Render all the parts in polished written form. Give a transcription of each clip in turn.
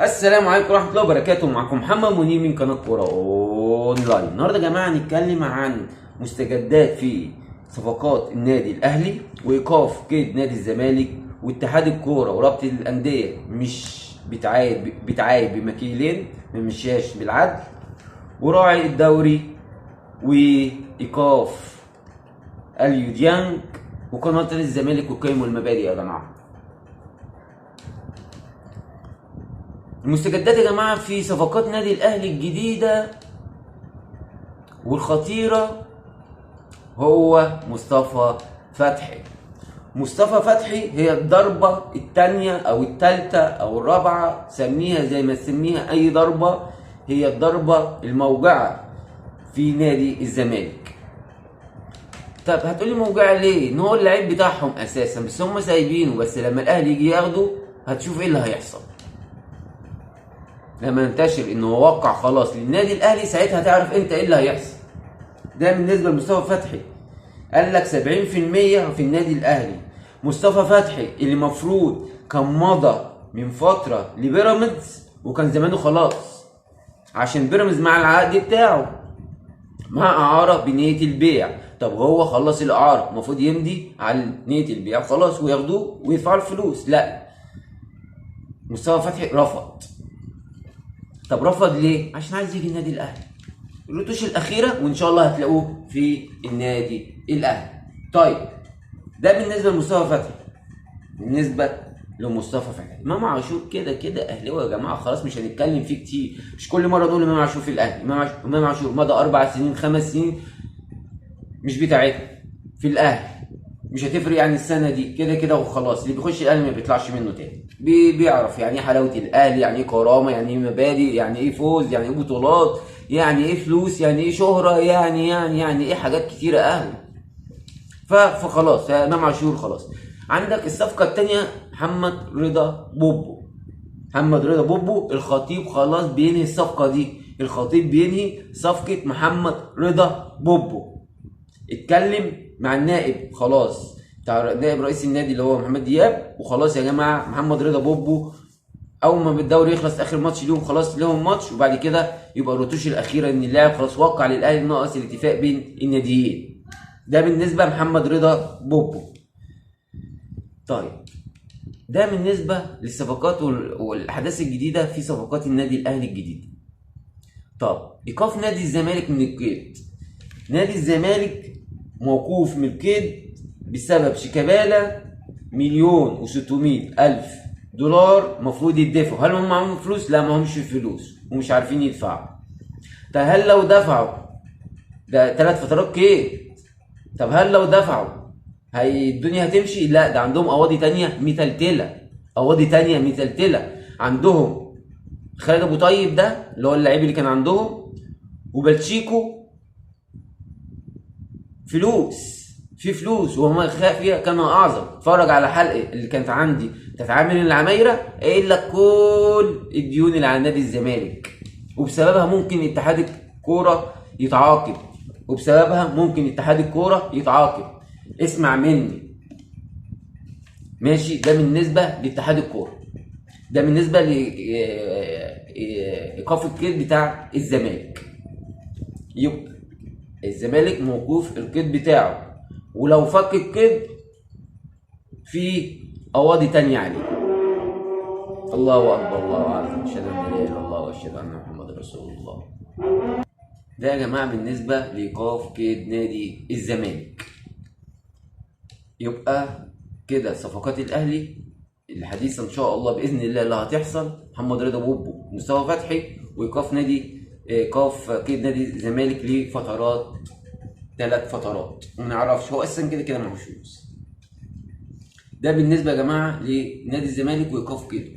السلام عليكم ورحمة الله وبركاته. معكم محمد منير من قناة كورة أونلاين. النهارده يا جماعة هنتكلم عن مستجدات في صفقات النادي الأهلي وإيقاف قيد نادي الزمالك، واتحاد الكورة ورابطة الأندية مش بتعايب بمكيلين ما مشياش بالعدل، وراعي الدوري، وإيقاف اليو ديانج، وقناة الزمالك والقيم والمبادئ. يا جماعة المستجدات يا جماعة في صفقات نادي الأهلي الجديدة والخطيرة هو مصطفى فتحي. مصطفى فتحي هي الضربة الثانية أو الثالثة أو الرابعة، سميها زي ما تسميها أي ضربة، هي الضربة الموجعة في نادي الزمالك. طب هتقولي موجعة ليه؟ إن هو اللعيب بتاعهم أساسا، بس هم سايبينه، بس لما الأهلي يجي ياخده هتشوف إيه اللي هيحصل. لما ينتشر انه وقع خلاص للنادي الاهلي ساعتها تعرف انت ايه اللي هيحصل. ده بالنسبه لمصطفى فتحي. قال لك 70% في النادي الاهلي. مصطفى فتحي اللي المفروض كان مضى من فتره لبيراميدز، وكان زمانه خلاص، عشان بيراميدز مع العقد بتاعه مع اعاره بنيه البيع. طب هو خلص الاعاره، المفروض يمضي على نيه البيع خلاص وياخدوه ويدفعوا الفلوس. لا، مصطفى فتحي رفض. طب رفض ليه؟ عشان عايز يجي النادي الاهلي. الرتوش الاخيره وان شاء الله هتلاقوه في النادي الاهلي. طيب ده بالنسبه لمصطفى فتحي. بالنسبه لمصطفى فتحي، امام عاشور كده كده اهلاوي يا جماعه، خلاص مش هنتكلم فيه كتير. مش كل مره نقول امام عاشور في الاهلي. امام عاشور مضى 4 سنين 5 سنين مش بتاعتنا في الاهلي، مش هتفرق يعني السنه دي كده كده وخلاص. اللي بيخش الاهلي ما بيطلعش منه تاني. بيعرف يعني ايه حلاوه الاهلي، يعني ايه كرامه، يعني ايه مبادئ، يعني ايه فوز، يعني ايه بطولات، يعني ايه فلوس، يعني ايه شهره، يعني ايه حاجات كتيره اهلي. فخلاص امام عاشور خلاص. عندك الصفقه الثانيه محمد رضا بوبو. محمد رضا بوبو الخطيب خلاص بينهي الصفقه دي. الخطيب بينهي صفقه محمد رضا بوبو. اتكلم مع النائب خلاص بتاع نائب رئيس النادي اللي هو محمد دياب، وخلاص يا جماعه محمد رضا بوبو اول ما الدوري يخلص اخر ماتش ليهم خلاص لهم ماتش، وبعد كده يبقى الرتوش الاخيره ان اللاعب خلاص وقع للاهلي، ناقص الاتفاق بين الناديين. ده بالنسبه لمحمد رضا بوبو. طيب ده بالنسبه للصفقات والاحداث الجديده في صفقات النادي الاهلي الجديده. طب ايقاف نادي الزمالك من القيد. نادي الزمالك موقوف من القيد بسبب شيكابالا $1,600,000 مفروض يدفعوا. هل هم معاهم فلوس؟ لا، ما همش فلوس ومش عارفين يدفعوا. طب هل لو دفعوا، ده 3 فترات قيد، طب هل لو دفعوا هي الدنيا هتمشي؟ لا، ده عندهم قواضي تانية متلتلة. عندهم خالد ابو طيب ده اللي هو اللعيب اللي كان عندهم، وباتشيكو في فلوس وهم فيها كانوا اعظم. اتفرج على حلقه اللي كانت عندي بتاعت عامل العمايره، قايل لك كل الديون اللي على نادي الزمالك، وبسببها ممكن اتحاد الكوره يتعاقب. اسمع مني ماشي. ده بالنسبه لاتحاد الكوره، ده بالنسبه لايقاف القيد بتاع الزمالك. يبقى الزمالك موقوف القيد بتاعه، ولو فك القيد في قواضي تانية عليه. الله اكبر، الله اعلم، اشهد ان لا اله الا الله واشهد ان محمد رسول الله. ده يا جماعه بالنسبه لايقاف قيد نادي الزمالك. يبقى كده صفقات الاهلي الحديثه ان شاء الله باذن الله اللي هتحصل محمد رضا بوبو، مصطفى فتحي، وايقاف قيد نادي الزمالك لفترات 3 فترات وما نعرفش، هو اساسا كده معهوش فلوس. ده بالنسبه يا جماعه لنادي الزمالك وايقاف قيده.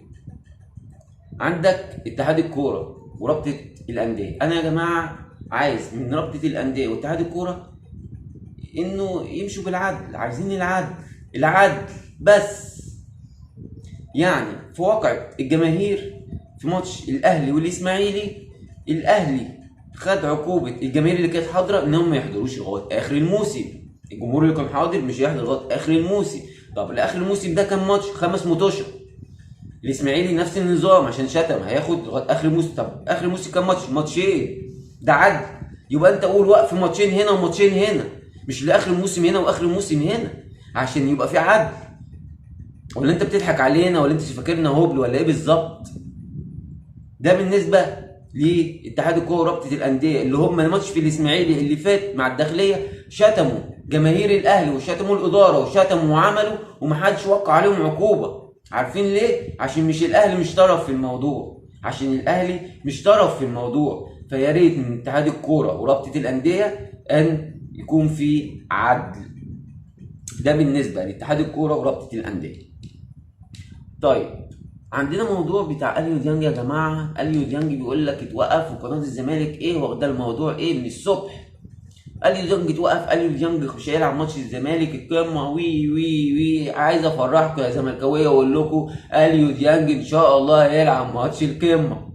عندك اتحاد الكوره ورابطه الانديه. انا يا جماعه عايز من رابطه الانديه واتحاد الكوره انه يمشوا بالعدل. عايزين العدل بس. يعني في واقع الجماهير في ماتش الاهلي والاسماعيلي، الاهلي خد عقوبه الجماهير اللي كانت حاضره انهم ما يحضروش لغايه اخر الموسم. الجمهور اللي كان حاضر مش هيحضر لغايه اخر الموسم. طب لاخر الموسم ده كان ماتش 5 ماتشات. الاسماعيلي نفس النظام، عشان شتم هياخد لغايه اخر موسم. طب اخر موسم كام ماتش؟ ماتشين، ده عدل. يبقى انت قول وقف ماتشين هنا وماتشين هنا، مش لاخر الموسم هنا واخر الموسم هنا، عشان يبقى في عدل. ولا انت بتضحك علينا، ولا انت فاكرنا هبل، ولا ايه بالظبط؟ ده بالنسبه لاتحاد الكوره ورابطه الانديه، اللي هم الماتش في الاسماعيلي اللي فات مع الداخليه شتموا جماهير الاهلي وشتموا الاداره وشتموا وعملوا، ومحدش وقع عليهم عقوبه. عارفين ليه؟ عشان مش الاهلي مش طرف في الموضوع، عشان الاهلي مش طرف في الموضوع. فيا ريت من اتحاد الكوره ورابطه الانديه ان يكون في عدل. ده بالنسبه لاتحاد الكوره ورابطه الانديه. طيب عندنا موضوع بتاع اليو ديانج يا جماعه. اليو ديانج بيقول لك اتوقف، وقناه الزمالك ايه واخده الموضوع ايه من الصبح. اليو ديانج اتوقف، اليو ديانج مش هيلعب ماتش الزمالك القمه وي وي وي. عايز افرحكم يا زملكاويه واقول لكم اليو ديانج ان شاء الله هيلعب ماتش القمه.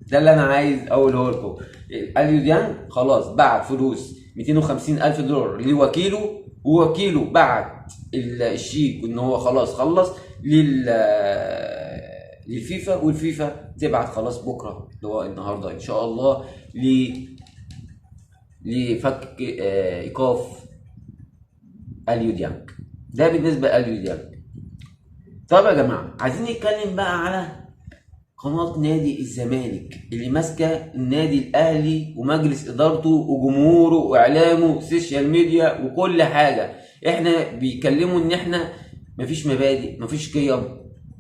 ده اللي انا عايز اقوله لكم. اليو ديانج خلاص بعت فلوس 250,000 دولار لوكيله، ووكيله بعت الشيك ان هو خلاص خلص للفيفا، والفيفا تبعت خلاص بكره اللي هو النهارده ان شاء الله لفك ايقاف اليو ديانج. ده بالنسبه لاليو ديانج. طب يا جماعه عايزين نتكلم بقى على قناه نادي الزمالك اللي ماسكه النادي الاهلي ومجلس ادارته وجمهوره واعلامه وسوشيال ميديا وكل حاجه. احنا بيكلموا ان احنا مفيش مبادئ، مفيش قيم،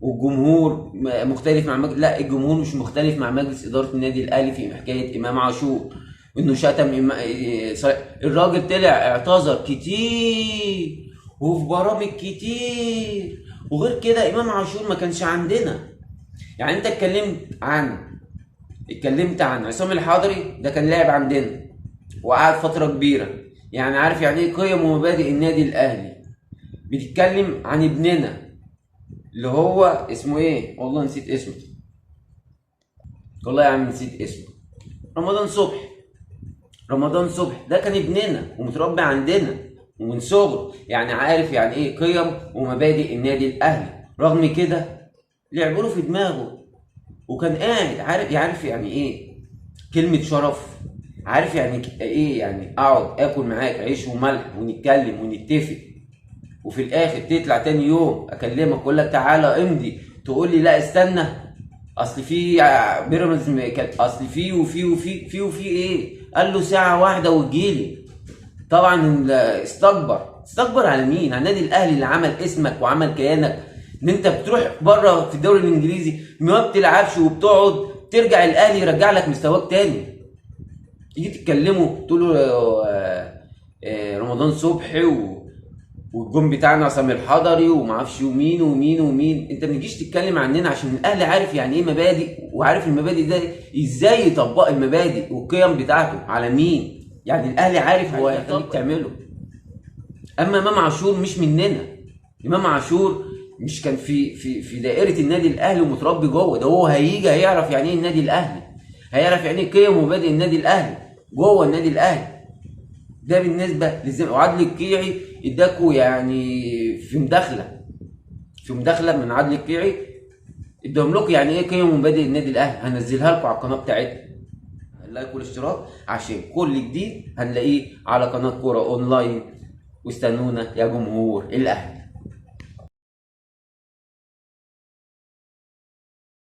والجمهور مختلف مع لا، الجمهور مش مختلف مع مجلس اداره النادي الاهلي في حكايه امام عاشور انه شتم الراجل. طلع اعتذر كتير وفي برامج كتير، وغير كده امام عاشور ما كانش عندنا. يعني انت اتكلمت عن عصام الحضري، ده كان لاعب عندنا وقعد فتره كبيره، يعني عارف يعني ايه قيم ومبادئ النادي الاهلي. بتتكلم عن ابننا اللي هو اسمه ايه، والله نسيت اسمه، والله يا عم نسيت اسمه، رمضان صبحي. ده كان ابننا ومتربي عندنا ومن صغره، يعني عارف يعني ايه قيم ومبادئ النادي الاهلي. رغم كده لعبوا له في دماغه، وكان قاعد عارف يعني ايه كلمه شرف، عارف يعني ايه يعني اقعد اكل معاك عيش وملح ونتكلم ونتفق، وفي الاخر تطلع تاني يوم اكلمك اقول لك تعالى امضي، تقول لي لا استنى اصل في بيراميدز، اصل في وفي ايه. قال له ساعه واحده وتجيلي. طبعا استكبر على مين؟ على النادي الاهلي اللي عمل اسمك وعمل كيانك. ان انت بتروح بره في الدوري الانجليزي ما بتلعبش وبتقعد، ترجع الاهلي يرجع لك مستواك تاني. تيجي تتكلموا تقولوا رمضان صبحي والجون بتاعنا عصام الحضري ومعرفش ومين ومين ومين. انت ما تجيش تتكلم عننا، عشان الاهلي عارف يعني ايه مبادئ، وعارف المبادئ ده ازاي يطبق المبادئ والقيم بتاعته على مين. يعني الاهلي عارف هو هيخليك تعمله. اما امام عاشور مش مننا، امام عاشور مش كان في دائره النادي الاهلي ومتربي جوه. ده هو هيجي هيعرف يعني ايه النادي الاهلي، هيعرف يعني ايه قيم ومبادئ النادي الاهلي جوه النادي الاهلي. ده بالنسبه للزمالك. وعادل القيعي اداكوا يعني في مداخله من عادل القيعي اداهم لكم يعني ايه قيم ومبادئ النادي الاهلي. هنزلها لكم على القناه بتاعتنا، اللايك والاشتراك عشان كل جديد هنلاقيه على قناه كوره اونلاين. واستنونا يا جمهور الاهلي.